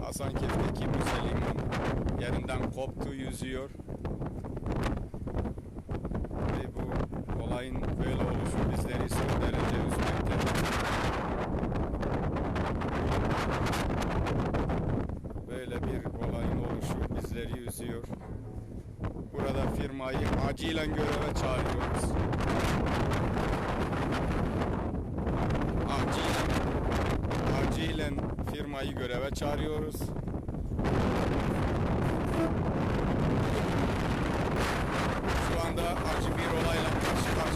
Hasankeyf'teki liman yerinden koptu, yüzüyor. Ve bu olayın böyle oluşu bizleri son derece üzmekte. Böyle bir olayın oluşu bizleri üzüyor. Burada firmayı acilen göreve çağırıyoruz. Acilen firmayı göreve çağırıyoruz. Şu anda acı bir olayla karşı karşıyayız.